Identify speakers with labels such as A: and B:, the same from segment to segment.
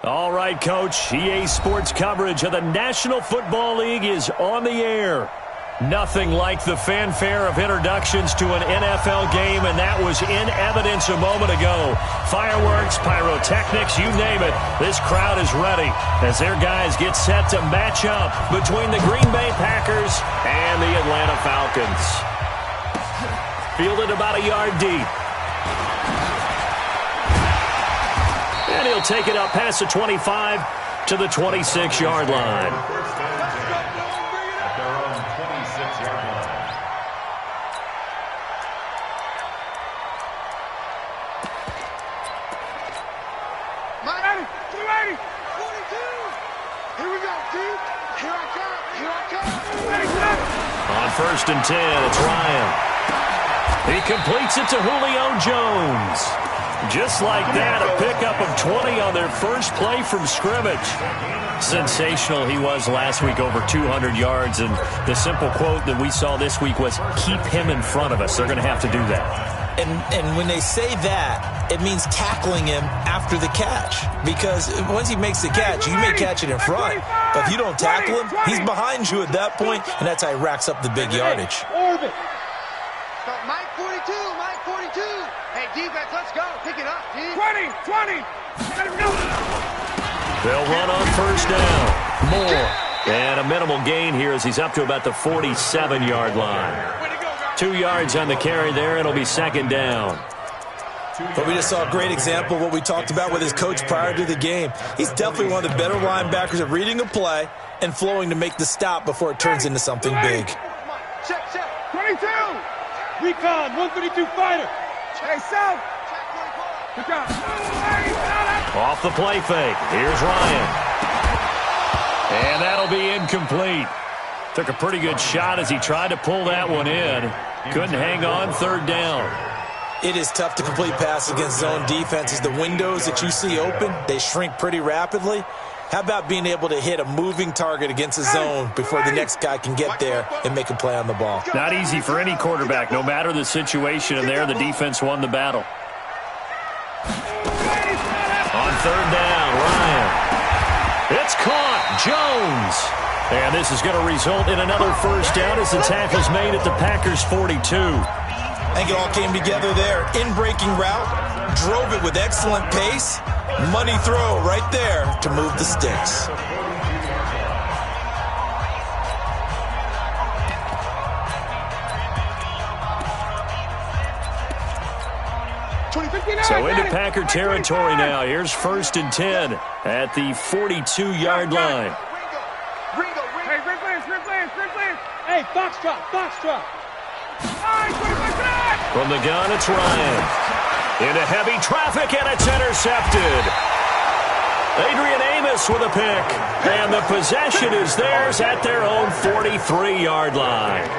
A: All right, Coach. EA Sports coverage of the National Football League is on the air. Nothing like the fanfare of introductions to an NFL game, and that was in evidence a moment ago. Fireworks, pyrotechnics, you name it. This crowd is ready as their guys get set to match up between the Green Bay Packers and the Atlanta Falcons. Fielded about a yard deep. And he'll take it up past the 25 to the 26-yard line. On 1st and 10, it's Ryan. He completes it to Julio Jones. Just like that, a pickup of 20 on their first play from scrimmage. Sensational he was last week, over 200 yards. And the simple quote that we saw this week was, keep him in front of us. They're going to have to do that.
B: And when they say that, it means tackling him after the catch. Because once he makes the catch, you may catch it in front. But if you don't tackle him, he's behind you at that point, and that's how he racks up the big yardage.
C: Mike 42, Mike 42. Hey, defense, let's go. Pick it up, D. 20.
A: They'll run on 1st down. Moore. And a minimal gain here as he's up to about the 47-yard line. 2 yards on the carry there. It'll be 2nd down.
B: But we just saw a great example of what we talked about with his coach prior to the game. He's definitely one of the better linebackers at reading a play and flowing to make the stop before it turns into something big.
C: Check. 22. Recon, 132 fighter. Hey, South. Good job.
A: Off the play fake. Here's Ryan. And that'll be incomplete. Took a pretty good shot as he tried to pull that one in. Couldn't hang on. 3rd down.
B: It is tough to complete passes against zone defenses. The windows that you see open, they shrink pretty rapidly. How about being able to hit a moving target against a zone before the next guy can get there and make a play on the ball?
A: Not easy for any quarterback, no matter the situation, and there the defense won the battle. On 3rd down, Ryan. It's caught. Jones. And this is going to result in another 1st down as the tackle's made at the Packers' 42.
B: I think it all came together there. In-breaking route, drove it with excellent pace. Money throw right there to move the sticks.
A: So into Packer territory now. Here's 1st and 10 at the 42-yard line.
C: Hey, Foxtrot.
A: From the gun, it's Ryan. Into heavy traffic, and it's intercepted. Adrian Amos with a pick. And the possession is theirs at their own 43-yard line.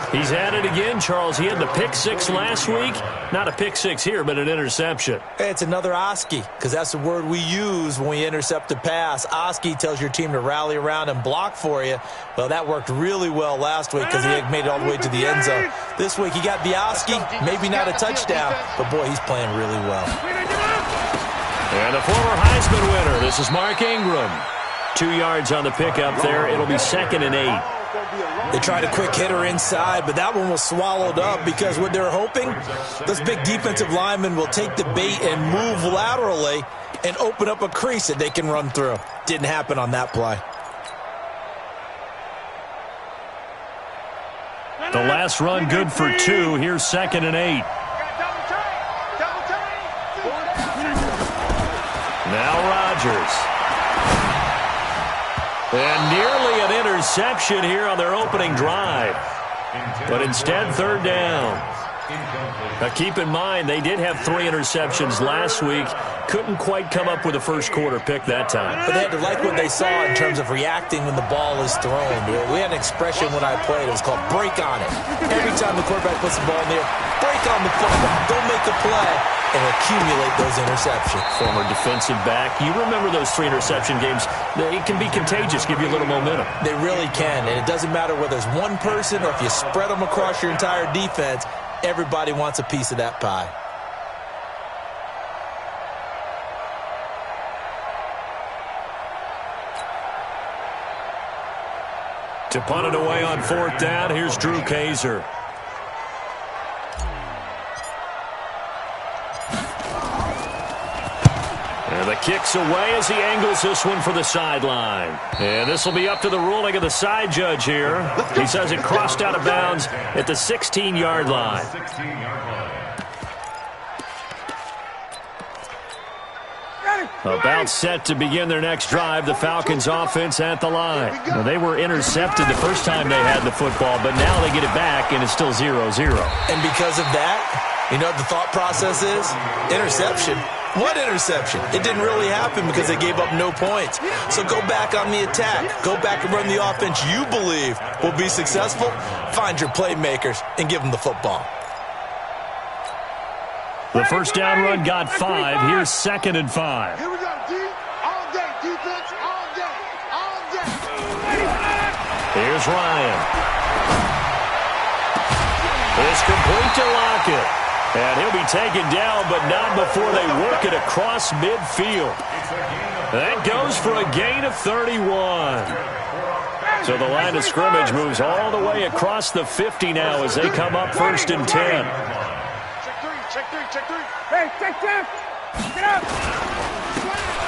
A: He's at it again, Charles. He had the pick 6 last week. Not a pick 6 here, but an interception.
B: It's another Oski, because that's the word we use when we intercept a pass. Oski tells your team to rally around and block for you. Well, that worked really well last week because he had made it all the way to the end zone. This week he got the Oski, maybe not a touchdown, but boy, he's playing really well.
A: And the former Heisman winner, this is Mark Ingram. 2 yards on the pickup there. It'll be 2nd and 8.
B: They tried a quick hitter inside, but that one was swallowed up because what they're hoping, those big defensive linemen will take the bait and move laterally and open up a crease that they can run through. Didn't happen on that play.
A: The last run good for 2. Here's 2nd and 8. Now Rodgers. And nearly an interception here on their opening drive. But instead, 3rd down. Now keep in mind, they did have 3 interceptions last week. Couldn't quite come up with a first quarter pick that time.
B: But they had to like what they saw in terms of reacting when the ball is thrown. We had an expression when I played. It was called break on it. Every time the quarterback puts the ball in there, break on the football. Don't make a play and accumulate those interceptions.
A: Former defensive back. You remember those 3 interception games. It can be contagious, give you a little momentum.
B: They really can, and it doesn't matter whether it's one person or if you spread them across your entire defense. Everybody wants a piece of that pie.
A: To punt it away on 4th down, here's Drew Kaiser. And the kick's away as he angles this one for the sideline. And this will be up to the ruling of the side judge here. He says it crossed out of bounds at the 16-yard line. About set to begin their next drive, the Falcons offense at the line. Well, they were intercepted the first time they had the football, but now they get it back, and it's still 0-0.
B: And because of that, you know what the thought process is? Interception. What interception? It didn't really happen because they gave up no points. So go back on the attack. Go back and run the offense you believe will be successful. Find your playmakers and give them the football.
A: The first down run got 5. Here's 2nd and 5.
C: Here we go, D. All day, defense, all day, all day.
A: Here's Ryan. It's complete to Lockett. And he'll be taken down, but not before they work it across midfield. That goes for a gain of 31. So the line of scrimmage moves all the way across the 50 now as they come up 1st and 10.
C: Check three. Hey, check. Get up.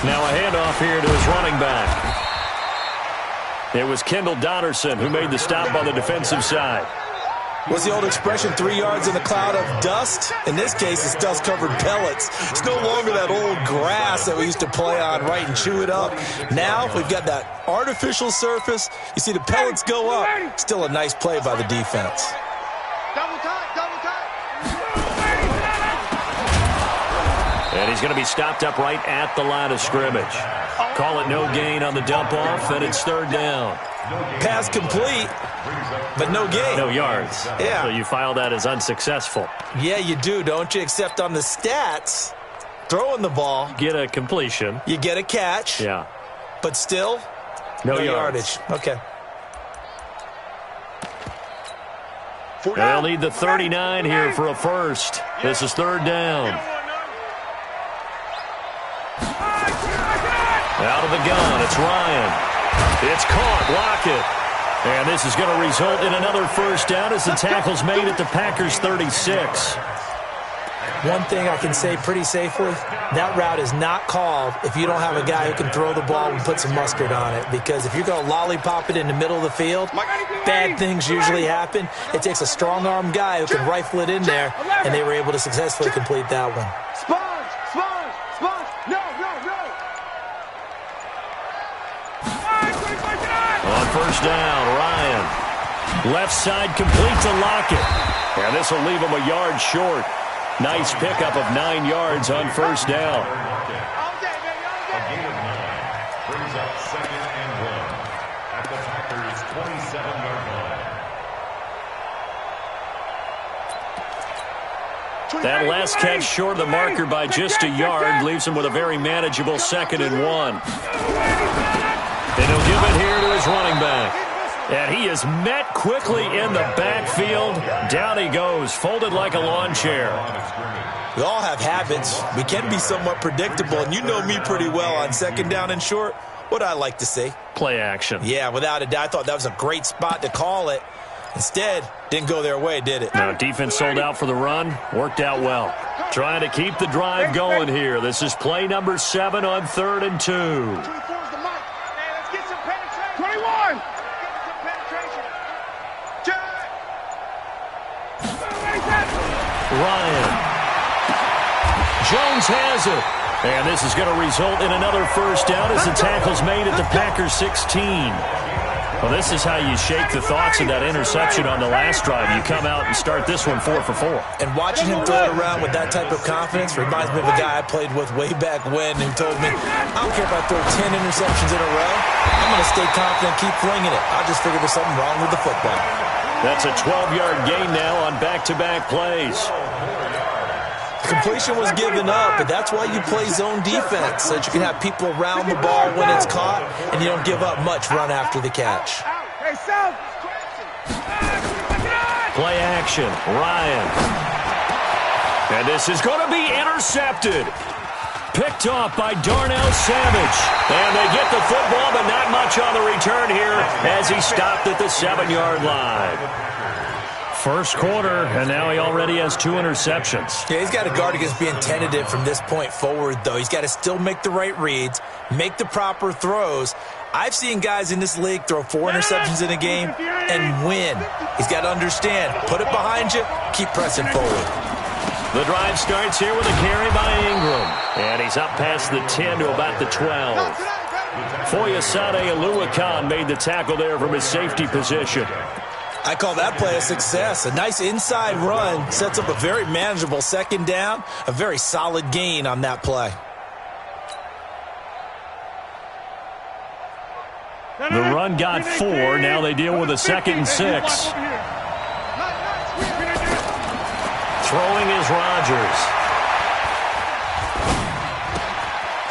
A: Now a handoff here to his running back. It was Kendall Donnerson who made the stop on the defensive side.
B: What's the old expression, 3 yards in a cloud of dust? In this case, it's dust-covered pellets. It's no longer that old grass that we used to play on, right, and chew it up. Now we've got that artificial surface. You see the pellets go up. Still a nice play by the defense.
C: Double time.
A: And he's going to be stopped up right at the line of scrimmage. Call it no gain on the dump-off, and it's 3rd down.
B: Pass complete, but no gain.
A: No yards.
B: Yeah.
A: So you file that as unsuccessful.
B: Yeah, you do, don't you? Except on the stats, throwing the ball.
A: Get a completion.
B: You get a catch.
A: Yeah.
B: But still,
A: no
B: yardage. Okay.
A: They'll need the 39 here for a first. This is 3rd down. Out of the gun, it's Ryan. It's caught, Lockett. And this is going to result in another first down as the tackle's made at the Packers' 36.
B: One thing I can say pretty safely, that route is not called if you don't have a guy who can throw the ball and put some mustard on it. Because if you're going to lollipop it in the middle of the field, bad things usually happen. It takes a strong-arm guy who can rifle it in there, and they were able to successfully complete that one.
C: Sponge. No.
A: On first down, Ryan. Left side complete to Lockett. And this will leave him a yard short. Nice pickup of 9 yards on first down.
C: All day, baby, all day.
D: Brings up 2nd and 1 at the Packers' 27-yard line.
A: That last catch short of the marker by just a yard leaves him with a very manageable 2nd and 1. And he'll give it here to his running back. And he is met quickly in the backfield. Down he goes, folded like a lawn chair.
B: We all have habits. We can be somewhat predictable, and you know me pretty well on 2nd down and short. What I like to see?
A: Play action.
B: Yeah, without a doubt. I thought that was a great spot to call it. Instead, didn't go their way, did it?
A: Now, defense sold out for the run. Worked out well. Trying to keep the drive going here. This is play number 7 on 3rd and 2.
C: 24's the mic. Hey, let's get some penetration. 21. Get some penetration.
A: Ryan. Jones has it. And this is going to result in another first down as the tackle's made at the Packers' 16. Well, this is how you shake the thoughts of that interception on the last drive. You come out and start this one 4 for 4.
B: And watching him throw it around with that type of confidence reminds me of a guy I played with way back when who told me, I don't care if I throw 10 interceptions in a row. I'm going to stay confident, keep flinging it. I just figured there's something wrong with the football.
A: That's a 12-yard gain now on back-to-back plays.
B: Completion was given up, but that's why you play zone defense, so that you can have people around the ball when it's caught, and you don't give up much run after the catch.
C: Hey, South.
A: Play action, Ryan. And this is going to be intercepted. Picked off by Darnell Savage. And they get the football, but not much on the return here as he stopped at the 7-yard line. First quarter, and now he already has 2 interceptions.
B: Yeah, he's got to guard against being tentative from this point forward, though. He's got to still make the right reads, make the proper throws. I've seen guys in this league throw 4 interceptions in a game and win. He's got to understand, put it behind you, keep pressing forward.
A: The drive starts here with a carry by Ingram. And he's up past the 10 to about the 12. Foyesade Oluwakan made the tackle there from his safety position.
B: I call that play a success. A nice inside run sets up a very manageable second down. A very solid gain on that play.
A: The run got 4. Now they deal with a 2nd and 6. Throwing is Rodgers.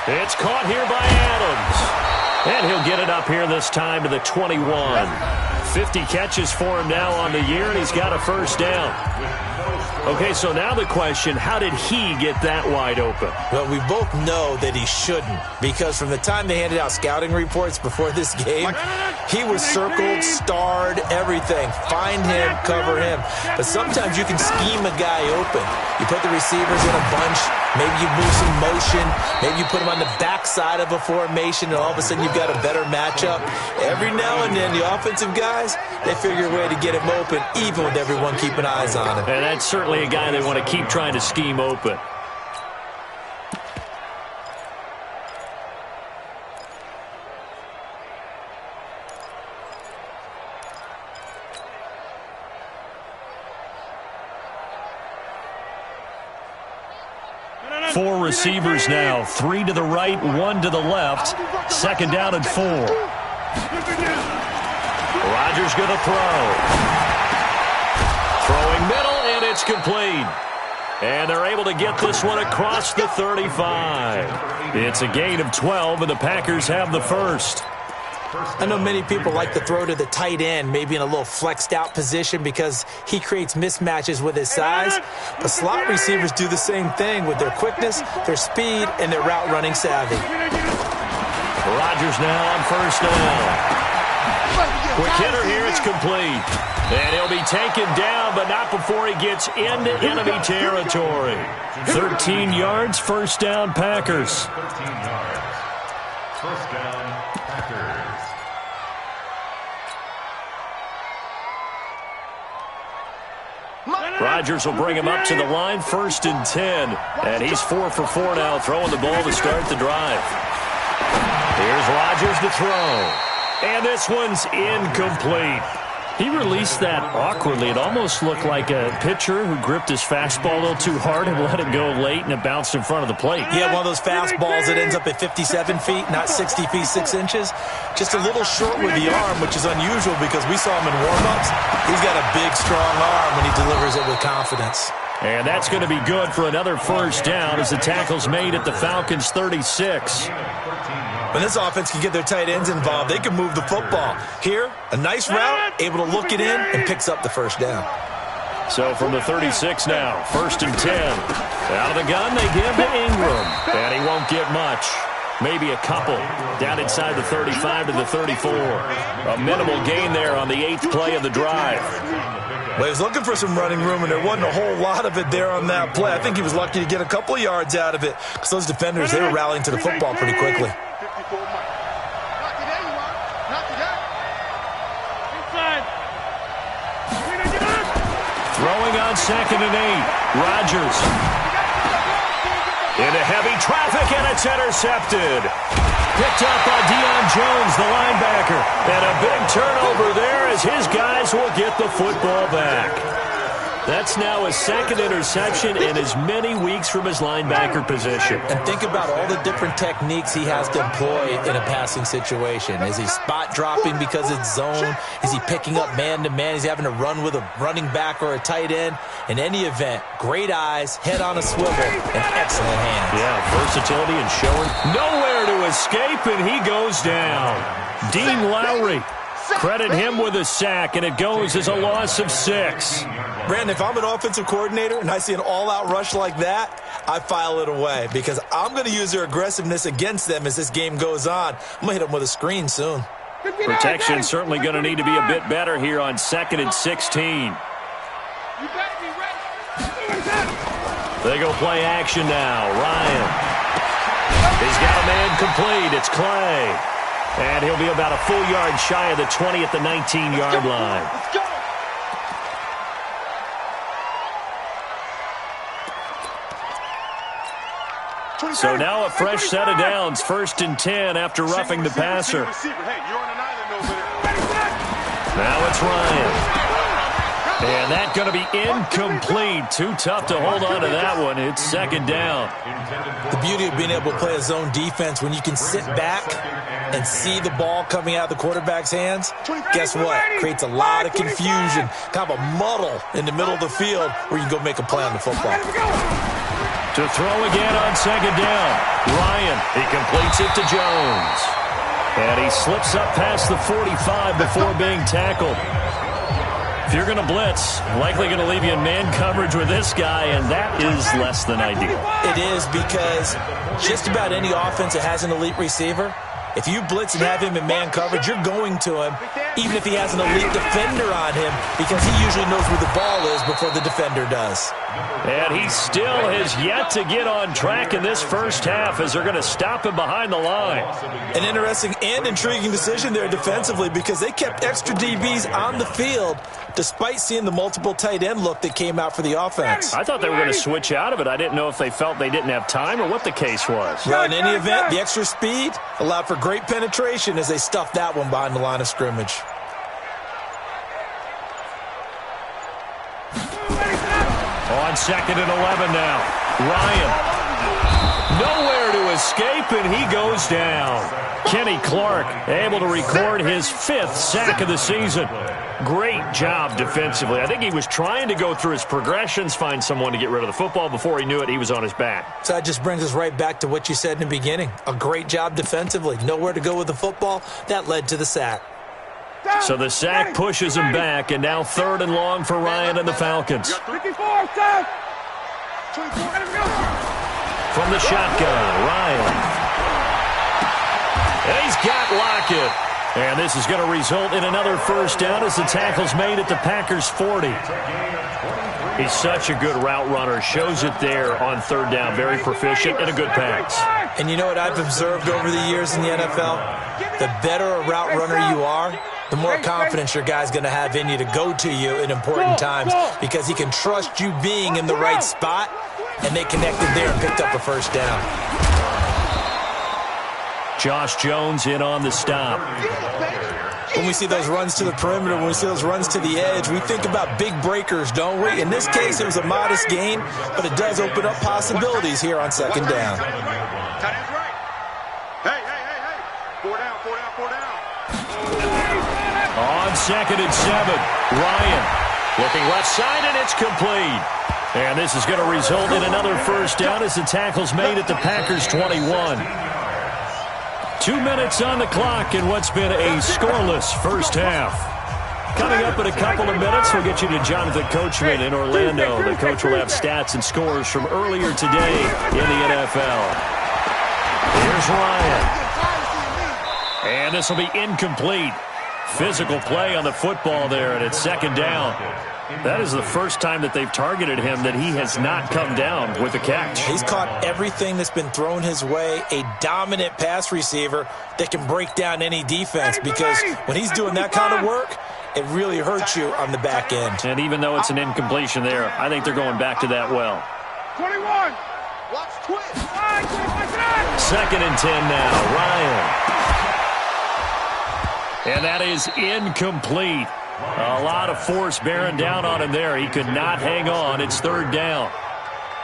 A: It's caught here by Adams. And he'll get it up here this time to the 21. 50 catches for him now on the year, and he's got a first down. Okay, so now the question, how did he get that wide open?
B: Well, we both know that he shouldn't, because from the time they handed out scouting reports before this game, he was circled, starred, everything. Find him, cover him. But sometimes you can scheme a guy open. You put the receivers in a bunch, maybe you move some motion, maybe you put them on the backside of a formation, and all of a sudden you've got a better matchup. Every now and then, the offensive guys, they figure a way to get him open, even with everyone keeping eyes on him.
A: And that's certainly a guy they want to keep trying to scheme open. Four receivers now, 3 to the right, 1 to the left. 2nd down and 4. Rodgers going to throw. Throwing middle, and it's complete. And they're able to get this one across the 35. It's a gain of 12, and the Packers have the first.
B: I know many people like to throw to the tight end, maybe in a little flexed out position because he creates mismatches with his size. But slot receivers do the same thing with their quickness, their speed, and their route running savvy.
A: Rodgers now on first down. Quick hitter here, it's complete. And he'll be taken down, but not before he gets into enemy territory. 13 yards, first down, Packers.
D: 13 yards. First down, Packers.
A: Rodgers will bring him up to the line, 1st and 10. And he's 4 for 4 now, throwing the ball to start the drive. Here's Rodgers to throw. And this one's incomplete. He released that awkwardly. It almost looked like a pitcher who gripped his fastball a little too hard and let it go late, and it bounced in front of the plate.
B: Yeah, one of those fastballs that ends up at 57 feet, not 60 feet, 6 inches. Just a little short with the arm, which is unusual because we saw him in warm-ups. He's got a big, strong arm when he delivers it with confidence.
A: And that's going to be good for another first down as the tackle's made at the Falcons' 36.
B: When this offense can get their tight ends involved, they can move the football. Here, a nice route, able to look it in, and picks up the first down.
A: So from the 36 now, 1st and 10. Out of the gun, they give to Ingram. And he won't get much. Maybe a couple. Down inside the 35 to the 34. A minimal gain there on the 8th play of the drive.
B: Well, he was looking for some running room, and there wasn't a whole lot of it there on that play. I think he was lucky to get a couple of yards out of it because those defenders, they were rallying to the football pretty quickly.
A: Throwing on 2nd and 8. Rodgers. Into heavy traffic, and it's intercepted. Picked up by Deion Jones, the linebacker. And a big turnover there as his guys will get the football back. That's now his 2nd interception in as many weeks from his linebacker position.
B: And think about all the different techniques he has to employ in a passing situation. Is he spot dropping because it's zone? Is he picking up man-to-man? Is he having to run with a running back or a tight end? In any event, great eyes, head on a swivel, and excellent hands.
A: Yeah, versatility and showing nowhere to escape, and he goes down. Dean Lowry. Credit him with a sack, and it goes as a loss of 6.
B: Brandon, if I'm an offensive coordinator and I see an all-out rush like that, I file it away because I'm going to use their aggressiveness against them as this game goes on. I'm going to hit them with a screen soon.
A: Protection certainly going to need to be a bit better here on 2nd and 16. They go play action now. Ryan. He's got a man complete. It's Clay. And he'll be about a full yard shy of the 20 at the 19-yard line.
C: Let's go.
A: So now a fresh set of downs, 1st and 10 after roughing the passer. Now it's Ryan. And that's going to be incomplete. Too tough to hold on to that one. It's 2nd down.
B: The beauty of being able to play a zone defense when you can sit back and see the ball coming out of the quarterback's hands, guess what? Creates a lot of confusion, kind of a muddle in the middle of the field where you can go make a play on the football.
A: To throw again on 2nd down. Ryan, he completes it to Jones. And he slips up past the 45 before being tackled. If you're going to blitz, likely going to leave you in man coverage with this guy, and that is less than ideal.
B: It is because just about any offense that has an elite receiver, if you blitz and have him in man coverage, you're going to him, even if he has an elite defender on him, because he usually knows where the ball is before the defender does.
A: And he still has yet to get on track in this first half as they're going to stop him behind the line.
B: An interesting and intriguing decision there defensively because they kept extra DBs on the field despite seeing the multiple tight end look that came out for the offense.
A: I thought they were going to switch out of it. I didn't know if they felt they didn't have time or what the case was.
B: Well, in any event, the extra speed allowed for great penetration as they stuffed that one behind the line of scrimmage.
A: On 2nd and 11 now. Ryan. Nowhere to escape, and he goes down. Kenny Clark able to record his 5th sack of the season. Great job defensively. I think he was trying to go through his progressions, find someone to get rid of the football. Before he knew it, he was on his back.
B: So that just brings us right back to what you said in the beginning. A great job defensively. Nowhere to go with the football. That led to the sack.
A: So the sack pushes him back, and now 3rd and long for Ryan and the Falcons. From the shotgun, Ryan. And he's got Lockett. And this is going to result in another first down as the tackle's made at the Packers' 40. He's such a good route runner. Shows it there on 3rd down. Very proficient and a good pass.
B: And you know what I've observed over the years in the NFL? The better a route runner you are, the more confidence your guy's going to have in you to go to you in important times because he can trust you being in the right spot, and they connected there and picked up a first down.
A: Josh Jones in on the stop.
B: When we see those runs to the perimeter, when we see those runs to the edge, we think about big breakers, don't we? In this case, it was a modest gain, but it does open up possibilities here on 2nd down.
A: On 2nd and 7, Ryan looking left side, and it's complete. And this is going to result in another first down as the tackle's made at the Packers' 21. 2 minutes on the clock in what's been a scoreless first half. Coming up in a couple of minutes, we'll get you to Jonathan Coachman in Orlando. The coach will have stats and scores from earlier today in the NFL. Here's Ryan. And this will be incomplete. Physical play on the football there, and it's 2nd down. That is the first time that they've targeted him that he has not come down with a catch.
B: He's caught everything that's been thrown his way, a dominant pass receiver that can break down any defense because when he's doing that kind of work, it really hurts you on the back end.
A: And even though it's an incompletion there, I think they're going back to that well.
C: 21. Watch twist.
A: 2nd and 10 now. Ryan. And that is incomplete. A lot of force bearing down on him there. He could not hang on. It's 3rd down.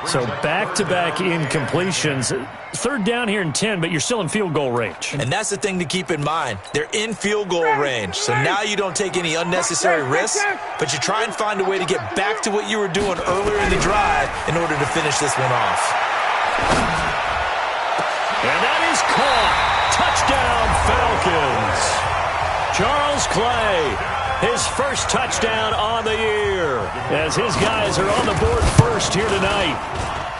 A: So back-to-back incompletions. 3rd down here in 10, but you're still in field goal range.
B: And that's the thing to keep in mind. They're in field goal range. So now you don't take any unnecessary risks, but you try and find a way to get back to what you were doing earlier in the drive in order to finish this one off.
A: And that is caught. Touchdown, Falcons. Charles Clay, his first touchdown on the year, as his guys are on the board first here tonight.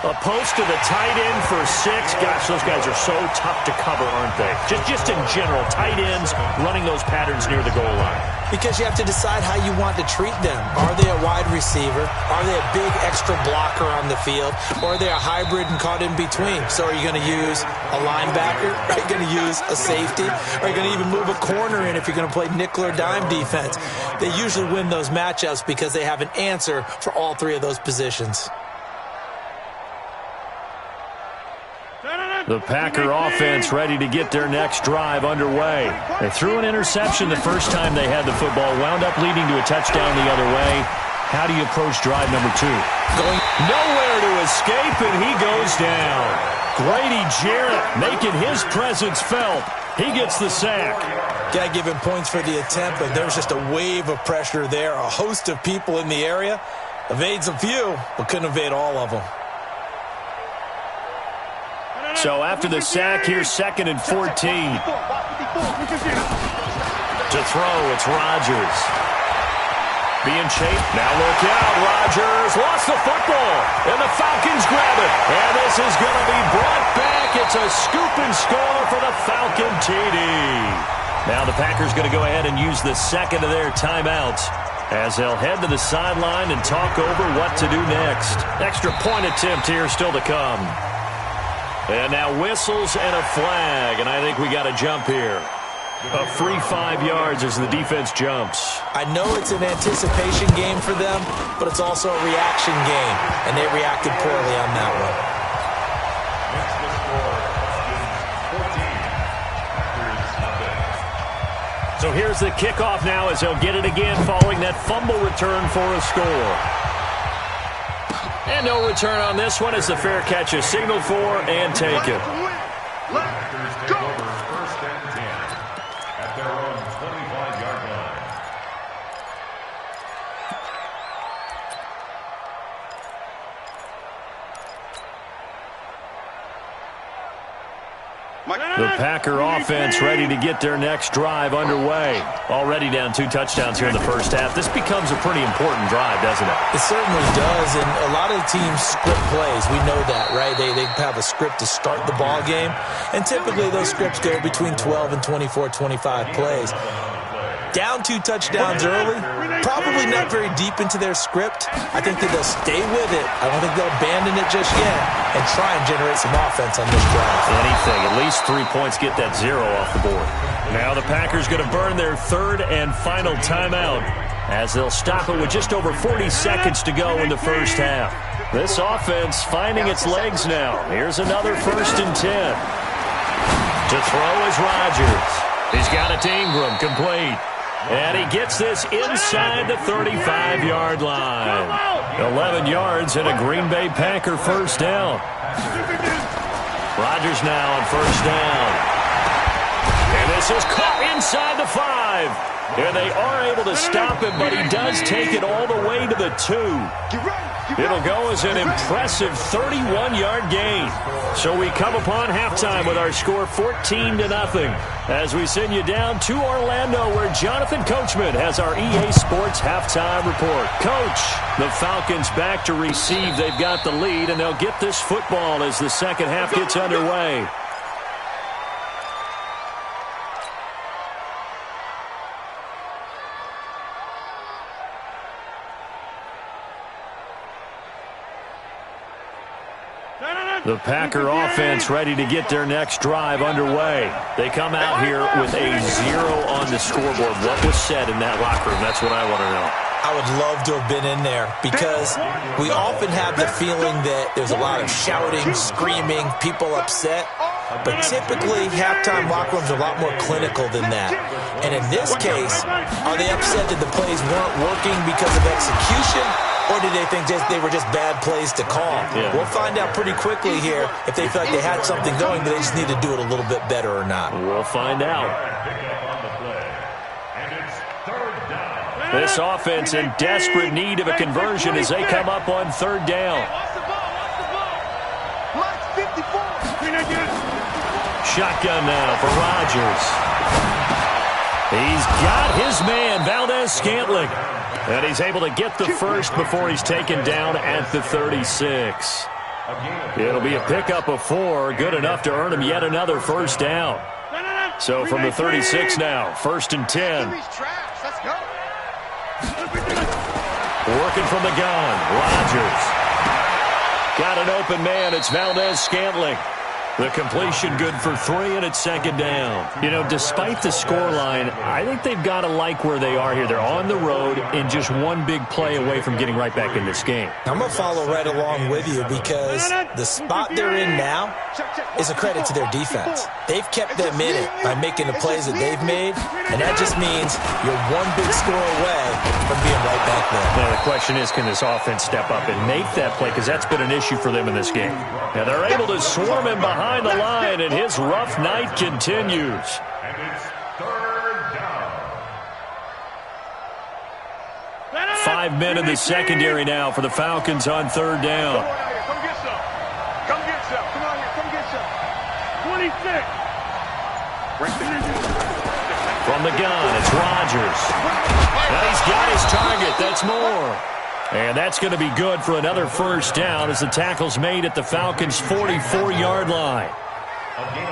A: A post to the tight end for 6. Gosh, those guys are so tough to cover, aren't they? Just in general, tight ends running those patterns near the goal line.
B: Because you have to decide how you want to treat them. Are they a wide receiver? Are they a big extra blocker on the field? Or are they a hybrid and caught in between? So are you going to use a linebacker? Are you going to use a safety? Are you going to even move a corner in if you're going to play nickel or dime defense? They usually win those matchups because they have an answer for all 3 of those positions.
A: The Packer offense ready to get their next drive underway. They threw an interception the first time they had the football, wound up leading to a touchdown the other way. How do you approach drive number 2?
B: Going
A: nowhere to escape, and he goes down. Grady Jarrett making his presence felt. He gets the sack.
B: Got to give him points for the attempt, but there was just a wave of pressure there. A host of people in the area. Evades a few, but couldn't evade all of them.
A: So after the sack, here's 2nd and 14. To throw, it's Rodgers. Being chased. Now look out, Rodgers lost the football, and the Falcons grab it. And this is going to be brought back. It's a scoop and score for the Falcon TD. Now the Packers going to go ahead and use the second of their timeouts as they'll head to the sideline and talk over what to do next. Extra point attempt here still to come. And now whistles and a flag, and I think we got a jump here. A free 5 yards as the defense jumps.
B: I know it's an anticipation game for them, but it's also a reaction game, and they reacted poorly on that one.
A: So here's the kickoff now as they'll get it again following that fumble return for a score. And no return on this one as the fair catch is signaled for and taken.
D: Let's go. First and 10 at their own 25-yard line.
A: The Packer offense ready to get their next drive underway. Already down 2 touchdowns here in the first half. This becomes a pretty important drive, doesn't it?
B: It certainly does, and a lot of the teams script plays. We know that, right? They have a script to start the ball game, and typically those scripts go between 12 and 24, 25 plays. Down 2 touchdowns early, probably not very deep into their script. I think that they'll stay with it. I don't think they'll abandon it just yet and try and generate some offense on this drive.
A: Anything, at least 3 points, get that 0 off the board. Now the Packers going to burn their 3rd and final timeout as they'll stop it with just over 40 seconds to go in the first half. This offense finding its legs now. Here's another 1st and 10. To throw is Rodgers. He's got it to Ingram, complete. And he gets this inside the 35-yard line. 11 yards and a Green Bay Packer first down. Rodgers now on first down. And this is caught inside the 5. And they are able to stop him, but he does take it all the way to the 2. It'll go as an impressive 31-yard gain. So we come upon halftime with our score 14-0 as we send you down to Orlando where Jonathan Coachman has our EA Sports halftime report. Coach, the Falcons back to receive. They've got the lead, and they'll get this football as the second half gets underway. The Packer offense ready to get their next drive underway. They come out here with a 0 on the scoreboard. What was said in that locker room? That's what I want to know.
B: I would love to have been in there because we often have the feeling that there's a lot of shouting, screaming, people upset. But typically, halftime locker rooms are a lot more clinical than that. And in this case, are they upset that the plays weren't working because of execution? Or did they think they were just bad plays to call?
A: Yeah.
B: We'll find out pretty quickly here if they felt like they had something going, but they just need to do it a little bit better or not.
A: We'll find out. This offense in desperate need of a conversion as they come up on 3rd down. Shotgun now for Rodgers. He's got his man, Valdez-Scantling. And he's able to get the first before he's taken down at the 36. It'll be a pickup of 4, good enough to earn him yet another first down. So from the 36 now, 1st and 10. Working from the gun, Rodgers. Got an open man, it's Valdez-Scantling. The completion good for 3, and it's 2nd down. You know, despite the scoreline, I think they've got to like where they are here. They're on the road and just one big play away from getting right back in this game.
B: I'm going to follow right along with you because the spot they're in now is a credit to their defense. They've kept them in it by making the plays that they've made, and that just means you're one big score away from being right back there.
A: Now, the question is, can this offense step up and make that play? Because that's been an issue for them in this game. Now, they're able to swarm him behind the line, and his rough night continues.
D: And it's 3rd down.
A: 5 men in the secondary now for the Falcons on 3rd down.
C: Come get some. Come get some. Come on here. Come get some. 26.
A: From the gun, it's Rodgers. Now he's got his target. That's more. And that's going to be good for another first down as the tackle's made at the Falcons' 44-yard line.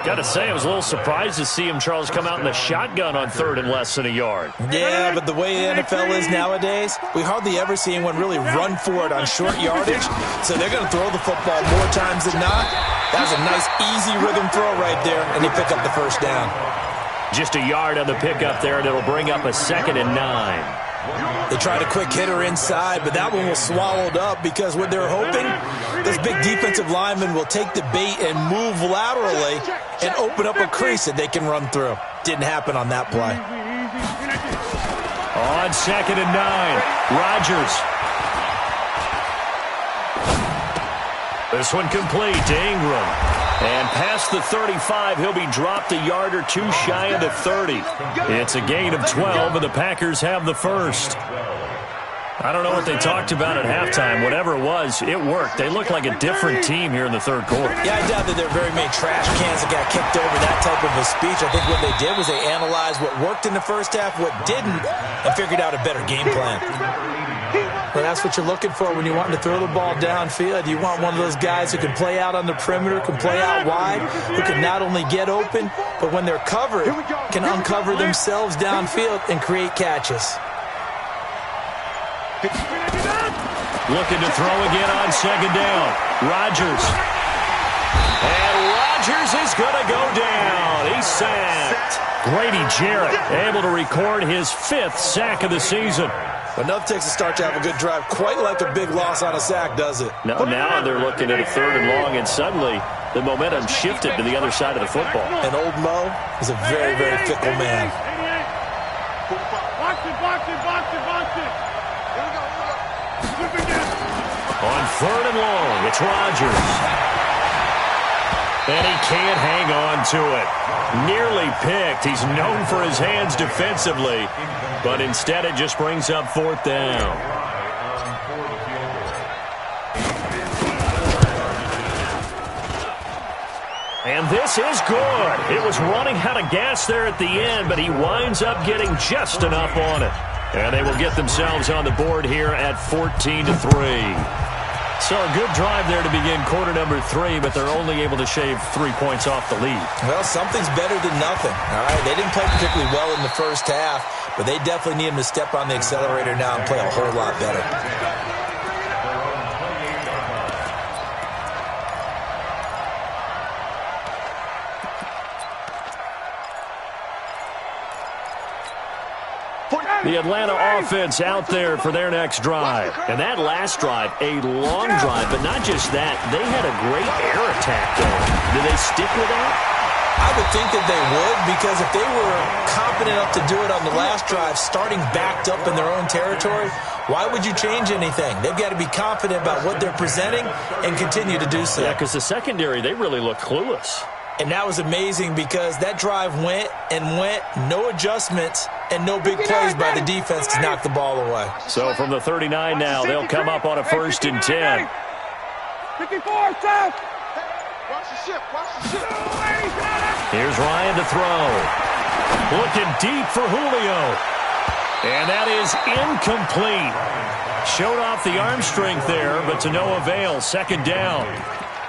A: Got to say, I was a little surprised to see him, Charles, come out in the shotgun on 3rd and less than a yard.
B: Yeah, but the way the NFL is nowadays, we hardly ever see anyone really run for it on short yardage. So they're going to throw the football more times than not. That was a nice, easy rhythm throw right there, and they pick up the first down.
A: Just a yard on the pickup there, and it'll bring up a 2nd and 9.
B: They tried a quick hitter inside, but that one was swallowed up because what they're hoping, this big defensive lineman will take the bait and move laterally and open up a crease that they can run through. Didn't happen on that play.
A: On 2nd and 9, Rodgers. This one complete to Ingram. And past the 35, he'll be dropped a yard or 2 shy of the 30. It's a gain of 12, and the Packers have the first. I don't know what they talked about at halftime. Whatever it was, it worked. They look like a different team here in the 3rd quarter.
B: Yeah, I doubt that there are very many trash cans that got kicked over that type of a speech. I think what they did was they analyzed what worked in the first half, what didn't, and figured out a better game plan. Well, that's what you're looking for when you're wanting to throw the ball downfield. You want one of those guys who can play out on the perimeter, can play out wide, who can not only get open, but when they're covered, can uncover themselves downfield and create catches.
A: Looking to throw again on 2nd down. Rodgers. And Rodgers is going to go down. He's sacked. Grady Jarrett able to record his 5th sack of the season.
B: But nothing takes a start to have a good drive quite like a big loss on a sack, does it?
A: No, now they're looking at a 3rd and long, and suddenly the momentum shifted to the other side of the football.
B: And old Mo is a very, very fickle man.
C: Box it, box it, box it, box it. Here we go.
A: On 3rd and long, it's Rodgers. And he can't hang on to it. Nearly picked. He's known for his hands defensively, but instead it just brings up 4th down. And this is good. It was running out of gas there at the end, but he winds up getting just enough on it. And they will get themselves on the board here at 14-3. So a good drive there to begin quarter number 3, but they're only able to shave 3 points off the lead.
B: Well, something's better than nothing. All right, they didn't play particularly well in the first half, but they definitely need him to step on the accelerator now and play a whole lot better.
A: The Atlanta offense out there for their next drive. And that last drive, a long drive, but not just that. They had a great air attack going. Do they stick with that?
B: I would think that they would, because if they were confident enough to do it on the last drive, starting backed up in their own territory, why would you change anything? They've got to be confident about what they're presenting and continue to do so.
A: Yeah, because the secondary, they really look clueless.
B: And that was amazing because that drive went and went, no adjustments, and no big plays by the defense to knock the ball away.
A: So from the 39 now, they'll come up on a 1st and 10.
C: 54, south. Watch the ship, watch the ship.
A: Here's Ryan to throw. Looking deep for Julio. And that is incomplete. Showed off the arm strength there, but to no avail. Second down.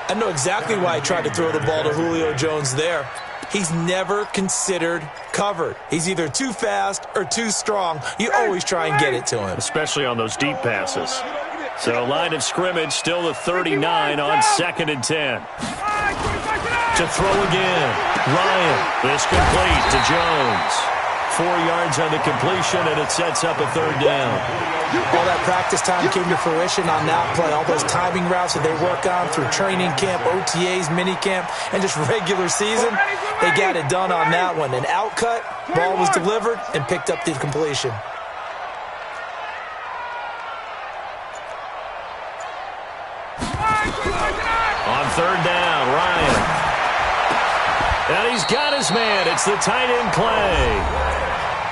B: I know exactly why he tried to throw the ball to Julio Jones there. He's never considered covered. He's either too fast or too strong. You always try and get it to him.
A: Especially on those deep passes. So line of scrimmage still the 39 on 2nd and 10. To throw again. Ryan. This complete to Jones. 4 yards on the completion, and it sets up a 3rd down.
B: All that practice time came to fruition on that play. All those timing routes that they work on through training camp, OTAs, mini camp, and just regular season, they got it done on that one. An outcut, ball was delivered, and picked up the completion.
A: On 3rd down, Ryan. And he's got his man. It's the tight end Clay.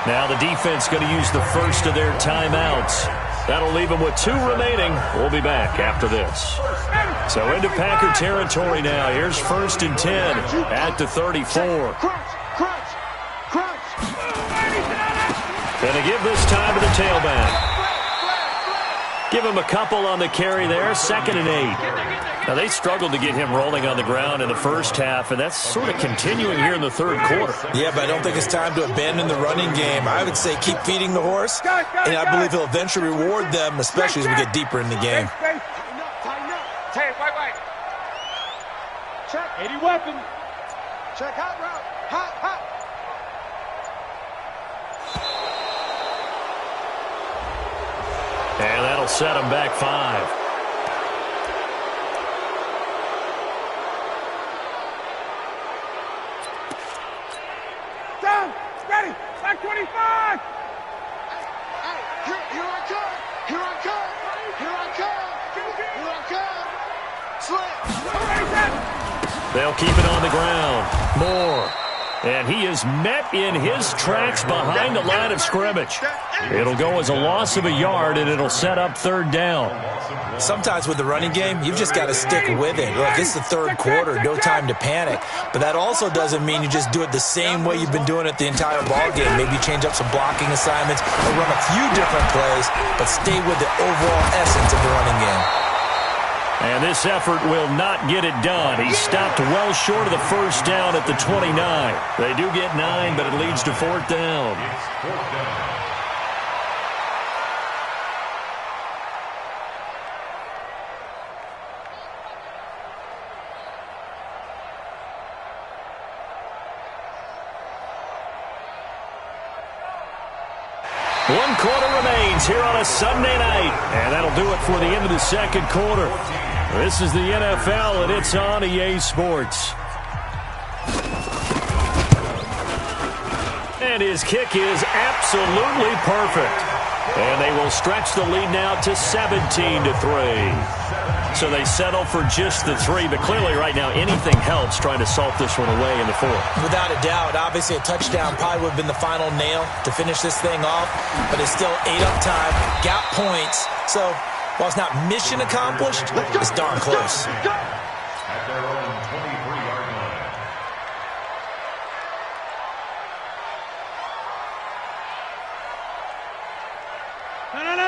A: Now the defense going to use the first of their timeouts. That'll leave them with 2 remaining. We'll be back after this. So into Packer territory now. Here's 1st and 10 at the 34. Going to give this time to the tailback. Give him a couple on the carry there. 2nd and 8. Now, they struggled to get him rolling on the ground in the first half, and that's sort of continuing here in the 3rd quarter.
B: Yeah, but I don't think it's time to abandon the running game. I would say keep feeding the horse, and I believe he'll eventually reward them, especially as we get deeper in the game.
C: Hey, wait. Check. 80 weapon. Check hot route. Hot.
A: And that'll set him back 5.
C: Down. Ready. Back 25. Hey, here I come. Slip.
A: They'll keep it on the ground. Moore. And he is met in his tracks behind the line of scrimmage. It'll go as a loss of a yard, and it'll set up 3rd down.
B: Sometimes with the running game, you've just got to stick with it. Look, it's the 3rd quarter, no time to panic. But that also doesn't mean you just do it the same way you've been doing it the entire ball game. Maybe change up some blocking assignments or run a few different plays, but stay with the overall essence of the running game.
A: And this effort will not get it done. He stopped well short of the 1st down at the 29. They do get 9, but it leads to 4th down. One quarter remains here on a Sunday night, and that'll do it for the end of the 2nd quarter. This is the NFL, and it's on EA Sports. And his kick is absolutely perfect. And they will stretch the lead now to 17-3. So they settle for just the 3, but clearly right now anything helps trying to salt this one away in the 4th.
B: Without a doubt, obviously a touchdown probably would have been the final nail to finish this thing off, but it's still 8 up time, got points, so while it's not mission accomplished, it's darn close.
D: At their own 23-yard line.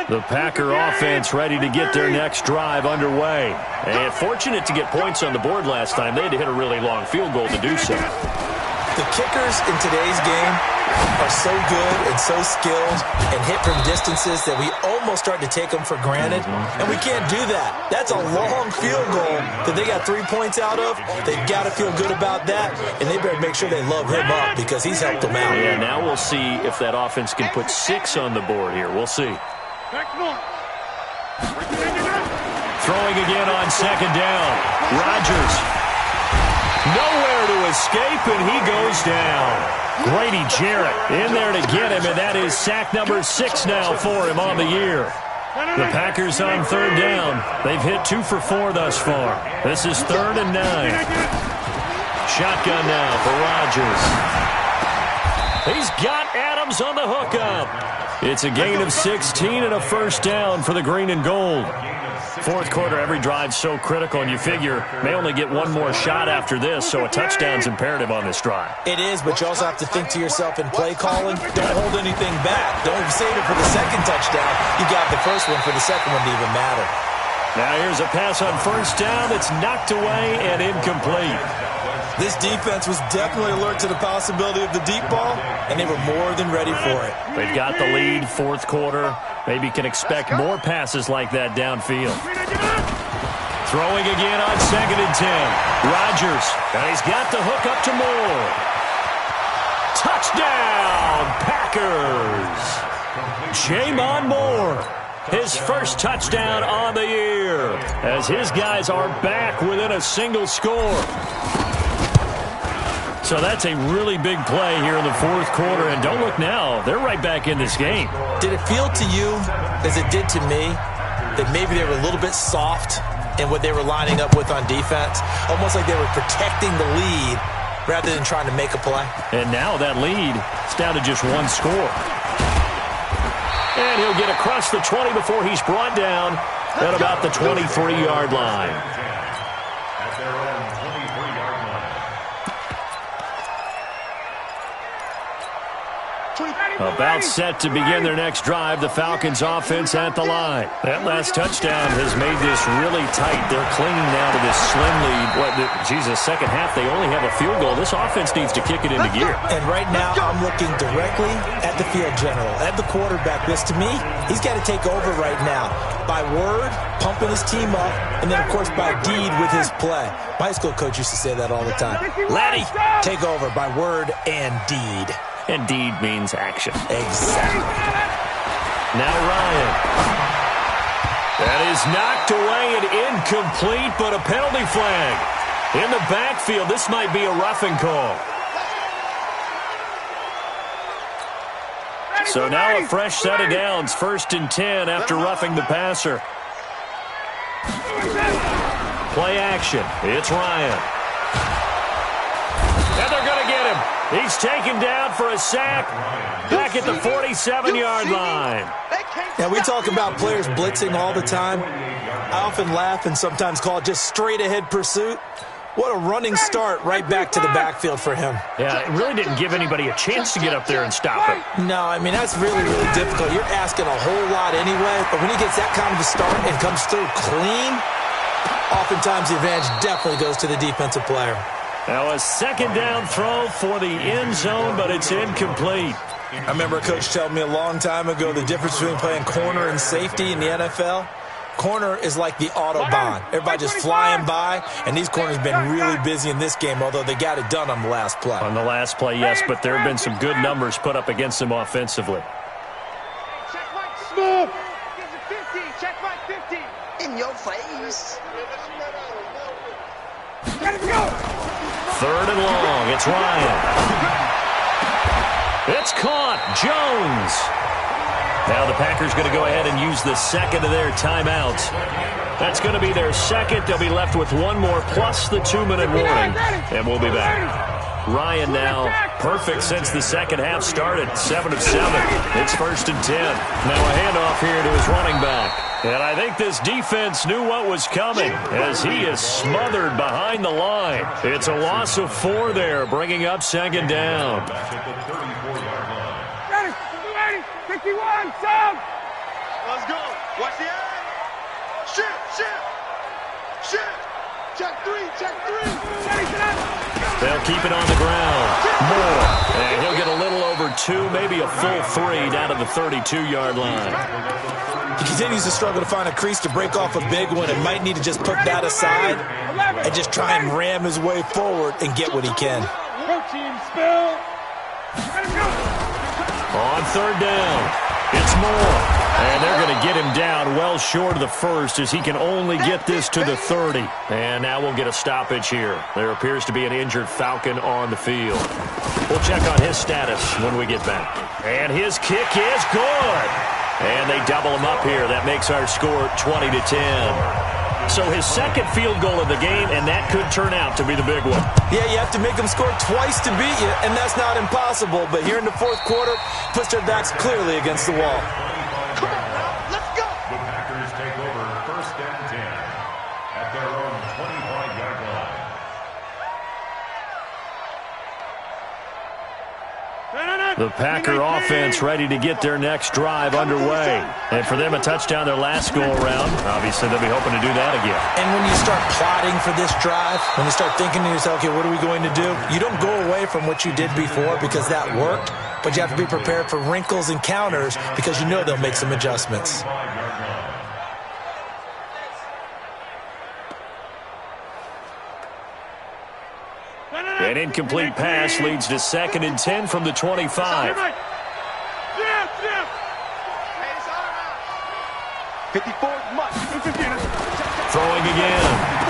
A: The Packer offense ready to get their next drive underway. And fortunate to get points on the board last time. They had to hit a really long field goal to do so.
B: The kickers in today's game are so good and so skilled and hit from distances that we almost start to take them for granted. And we can't do that. That's a long field goal that they got 3 points out of. They've got to feel good about that, and they better make sure they love him up because he's helped them out.
A: Yeah, now we'll see if that offense can put 6 on the board here. We'll see. Throwing again on 2nd down. Rodgers. Nowhere to escape, and he goes down. Grady Jarrett in there to get him, and that is sack number 6 now for him on the year. The Packers on 3rd down. They've hit 2 for 4 thus far. This is 3rd and 9. Shotgun now for Rodgers. He's got Adams on the hookup. It's a gain of 16 and a 1st down for the green and gold. Fourth quarter, every drive's so critical, and you figure may only get one more shot after this, so a touchdown's imperative on this drive.
B: It is, but you also have to think to yourself in play calling, don't hold anything back. Don't save it for the second touchdown. You got the first one for the second one to even matter.
A: Now here's a pass on first down that's knocked away and incomplete.
B: This defense was definitely alert to the possibility of the deep ball, and they were more than ready for it.
A: They've got the lead, fourth quarter. Maybe can expect more passes like that downfield. Throwing again on 2nd and 10. Rodgers, and he's got the hook up to Moore. Touchdown, Packers! Jamon Moore, his first touchdown on the year, as his guys are back within a single score. So that's a really big play here in the fourth quarter, and don't look now, they're right back in this game.
B: Did it feel to you, as it did to me, that maybe they were a little bit soft in what they were lining up with on defense? Almost like they were protecting the lead rather than trying to make a play.
A: And now that lead is down to just one score. And he'll get across the 20 before he's brought down at about the 23-yard line.
D: At their own 23-yard line.
A: About set to begin their next drive, the Falcons offense at the line. That last touchdown has made this really tight. They're clinging now to this slim lead. Second half, they only have a field goal. This offense needs to kick it into gear.
B: And right now, I'm looking directly at the field general, at the quarterback. This, to me, he's got to take over right now. By word, pumping his team up, and then, of course, by deed with his play. My high school coach used to say that all the time. Laddie, take over by word and deed.
A: And deed means action.
B: Exactly.
A: Now Ryan. That is knocked away and incomplete, but a penalty flag. In the backfield, this might be a roughing call. So now a fresh set of downs, 1st and 10 after roughing the passer. Play action. It's Ryan. And they're going to get him. He's taken down for a sack back at the 47-yard line.
B: Now, we talk about players blitzing all the time. I often laugh and sometimes call it just straight-ahead pursuit. What a running start right back to the backfield for him.
A: Yeah, it really didn't give anybody a chance to get up there and stop him.
B: No, I mean, that's really, really difficult. You're asking a whole lot anyway, but when he gets that kind of a start and comes through clean, oftentimes the advantage definitely goes to the defensive player.
A: Now a second down throw for the end zone, but it's incomplete.
B: I remember a coach telling me a long time ago the difference between playing corner and safety in the NFL. Corner is like the Autobahn. Everybody just flying by, and these corners have been really busy in this game, although they got it done on the last play.
A: On the last play, yes, but there have been some good numbers put up against them offensively.
C: Check my 50. Check my 50.
E: In your face.
C: Let it go.
A: 3rd and long. It's Ryan. It's caught. Jones. Now the Packers going to go ahead and use the second of their timeouts. That's going to be their second. They'll be left with one more plus the 2-minute warning. And we'll be back. Ryan now perfect since the second half started. 7 of 7. It's 1st and 10. Now a handoff here to his running back. And I think this defense knew what was coming as he is smothered behind the line. It's a loss of 4 there, bringing up 2nd down.
C: Ready, 51, sound. Let's go. Watch the eye. Shit. Check 3.
A: They'll keep it on the ground. Moore. And he'll get a little over 2, maybe a full 3 down to the 32-yard line.
B: He continues to struggle to find a crease to break off a big one and might need to just put that aside and just try and ram his way forward and get what he can.
C: Protein spill.
A: On 3rd down, it's Moore. And they're going to get him down well short of the 1st as he can only get this to the 30. And now we'll get a stoppage here. There appears to be an injured Falcon on the field. We'll check on his status when we get back. And his kick is good. And they double him up here. That makes our score 20-10. So his second field goal of the game, and that could turn out to be the big one.
B: Yeah, you have to make them score twice to beat you, and that's not impossible. But here in the fourth quarter, puts their backs clearly against the wall.
C: Come on now, let's go.
D: The Packers take over 1st and 10.
A: The Packer offense ready to get their next drive underway. And for them, a touchdown their last go-around. Obviously, they'll be hoping to do that again.
B: And when you start plotting for this drive, when you start thinking to yourself, okay, what are we going to do? You don't go away from what you did before because that worked, but you have to be prepared for wrinkles and counters because you know they'll make some adjustments.
A: An incomplete pass leads to 2nd and 10 from the 25.
C: 54 much.
A: Throwing again.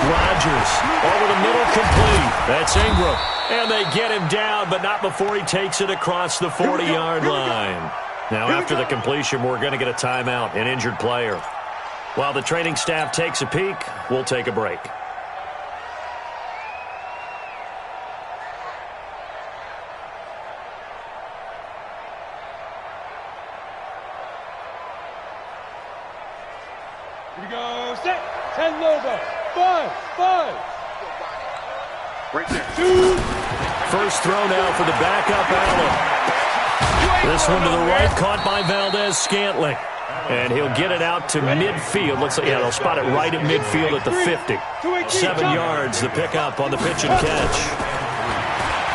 A: Rodgers over the middle, complete. That's Ingram. And they get him down, but not before he takes it across the 40-yard line. Now, after the completion, we're going to get a timeout, an injured player. While the training staff takes a peek, we'll take a break.
E: Here we go, set, 10 Lobo, 5, 5.
C: Right there.
E: 2.
A: First throw now for the backup, Allen. This one to the right, caught by Valdez-Scantling. And he'll get it out to midfield. Looks like, yeah, they'll spot it right at midfield at the 50. 7 yards, the pickup on the pitch and catch.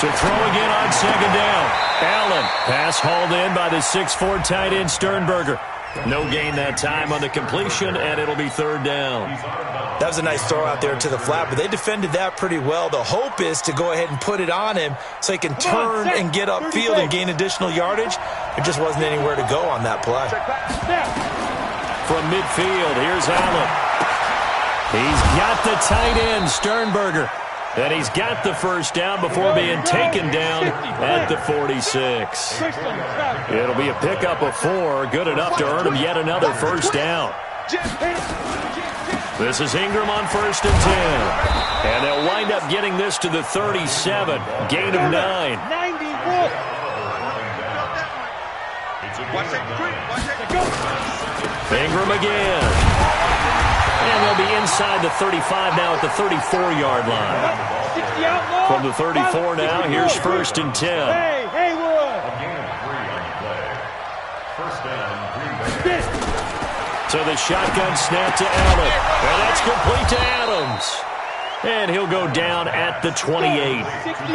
A: To throw again on 2nd down. Allen, pass hauled in by the 6'4" tight end Sternberger. No gain that time on the completion, and it'll be 3rd down.
B: That was a nice throw out there to the flat, but they defended that pretty well. The hope is to go ahead and put it on him so he can turn and get upfield and gain additional yardage. There just wasn't anywhere to go on that play.
A: From midfield, here's Allen. He's got the tight end, Sternberger. And he's got the first down before being taken down at the 46. It'll be a pickup of 4, good enough to earn him yet another first down. This is Ingram on 1st and 10. And they'll wind up getting this to the 37, gain of 9. Ingram again. And they'll be inside the 35 now at the 34-yard line. From the 34 now, here's 1st and 10.
E: Hey, Wood.
D: First down, Green Bay.
A: So the shotgun snap to Allen. And that's complete to Adams. And he'll go down at the 28.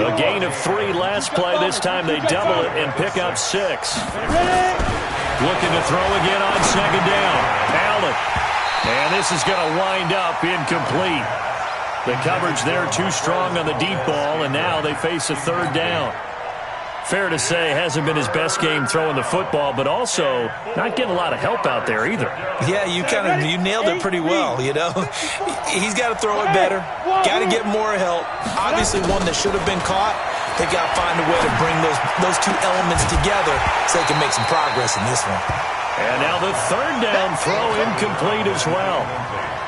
A: A gain of 3 last play. This time they double it and pick up 6. Looking to throw again on 2nd down. Allen. And this is going to wind up incomplete. The coverage there too strong on the deep ball, and now they face a 3rd down. Fair to say, hasn't been his best game throwing the football, but also not getting a lot of help out there either.
B: Yeah, you nailed it pretty well, you know. He's got to throw it better. Got to get more help. Obviously one that should have been caught. They got to find a way to bring those two elements together so they can make some progress in this one.
A: And now the 3rd down throw incomplete as well.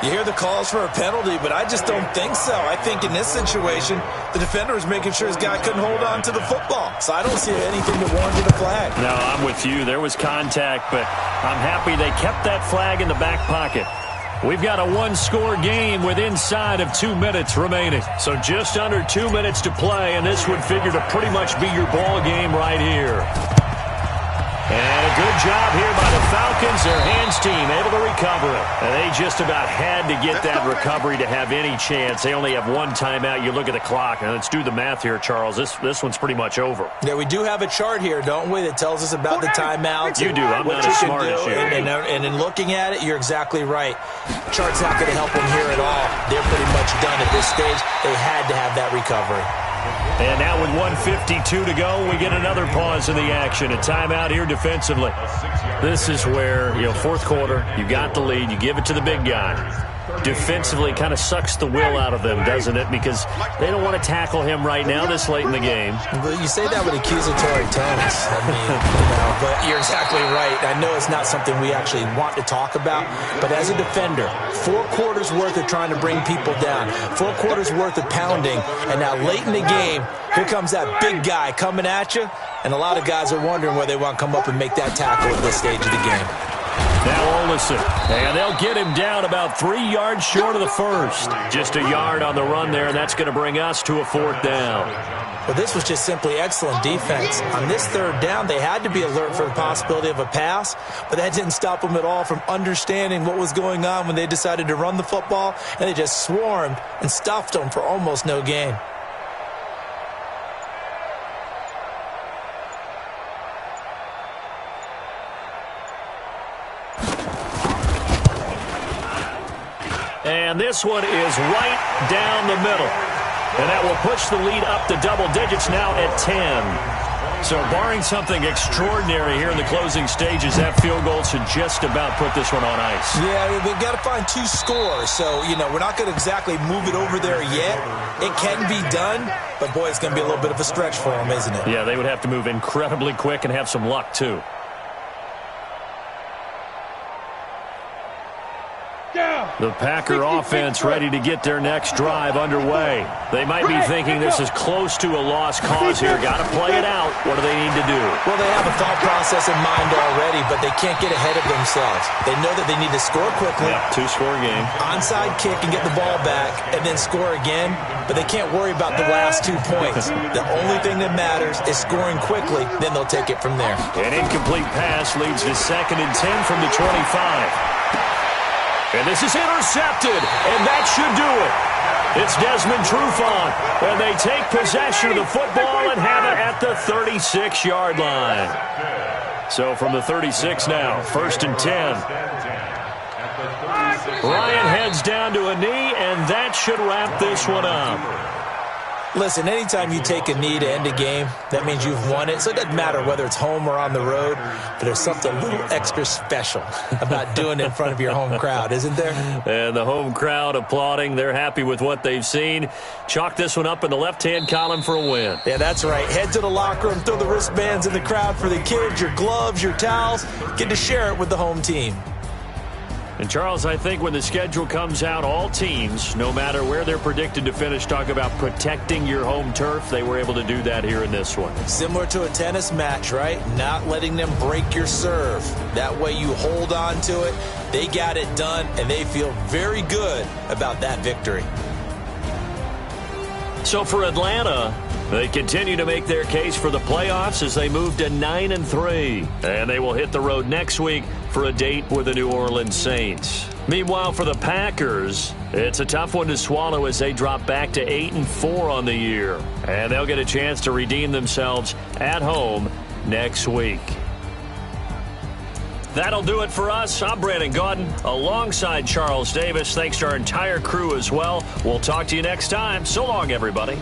B: You hear the calls for a penalty, but I just don't think so. I think in this situation, the defender was making sure his guy couldn't hold on to the football. So I don't see anything that warranted a flag.
A: No, I'm with you. There was contact, but I'm happy they kept that flag in the back pocket. We've got a 1-score game with inside of 2 minutes remaining. So just under 2 minutes to play, and this would figure to pretty much be your ball game right here. And a good job here by the Falcons. Their hands team able to recover it. And they just about had to get that recovery to have any chance. They only have 1 timeout. You look at the clock. And let's do the math here, Charles. This one's pretty much over.
B: Yeah, we do have a chart here, don't we, that tells us about the timeouts.
A: You do. I'm not as smart as you.
B: And in looking at it, you're exactly right. Chart's not going to help them here at all. They're pretty much done at this stage. They had to have that recovery.
A: And now with 1:52 to go, we get another pause in the action. A timeout here defensively. This is where, 4th quarter, you got the lead, you give it to the big guy. Defensively kind of sucks the will out of them, doesn't it? Because they don't want to tackle him right now this late in the game.
B: Well, you say that with accusatory tones. I mean, but you're exactly right. I know it's not something we actually want to talk about, but as a defender, 4 quarters worth of trying to bring people down, 4 quarters worth of pounding, and now late in the game, here comes that big guy coming at you, and a lot of guys are wondering where they want to come up and make that tackle at this stage of the game.
A: Now Olsen, and they'll get him down about 3 yards short of the first. Just a yard on the run there, and that's going to bring us to a 4th down.
B: Well, this was just simply excellent defense. On this 3rd down, they had to be alert for the possibility of a pass, but that didn't stop them at all from understanding what was going on when they decided to run the football, and they just swarmed and stuffed them for almost no gain.
A: And this one is right down the middle. And that will push the lead up to double digits now at 10. So barring something extraordinary here in the closing stages, that field goal should just about put this one on ice.
B: Yeah, we've got to find 2 scores. So, we're not going to exactly move it over there yet. It can be done, but, boy, it's going to be a little bit of a stretch for them, isn't it?
A: Yeah, they would have to move incredibly quick and have some luck, too. The Packer offense ready to get their next drive underway. They might be thinking this is close to a lost cause here. Got to play it out. What do they need to do?
B: Well, they have a thought process in mind already, but they can't get ahead of themselves. They know that they need to score quickly.
A: Yep, 2-score game.
B: Onside kick and get the ball back and then score again, but they can't worry about the last 2 points. The only thing that matters is scoring quickly, then they'll take it from there.
A: An incomplete pass leads to 2nd and 10 from the 25. And this is intercepted, and that should do it. It's Desmond Trufant, and they take possession of the football and have it at the 36-yard line. So from the 36 now, 1st and 10. Ryan heads down to a knee, and that should wrap this one up.
B: Listen, anytime you take a knee to end a game, that means you've won it. So it doesn't matter whether it's home or on the road, but there's something a little extra special about doing it in front of your home crowd, isn't there?
A: And the home crowd applauding. They're happy with what they've seen. Chalk this one up in the left-hand column for a win.
B: Yeah, that's right. Head to the locker room, throw the wristbands in the crowd for the kids, your gloves, your towels. Get to share it with the home team.
A: And, Charles, I think when the schedule comes out, all teams, no matter where they're predicted to finish, talk about protecting your home turf. They were able to do that here in this one.
B: Similar to a tennis match, right? Not letting them break your serve. That way you hold on to it. They got it done, and they feel very good about that victory. So for Atlanta, they continue to make their case for the playoffs as they move to 9-3. And they will hit the road next week for a date with the New Orleans Saints. Meanwhile, for the Packers, it's a tough one to swallow as they drop back to 8-4 on the year. And they'll get a chance to redeem themselves at home next week. That'll do it for us. I'm Brandon Gaudin alongside Charles Davis. Thanks to our entire crew as well. We'll talk to you next time. So long, everybody.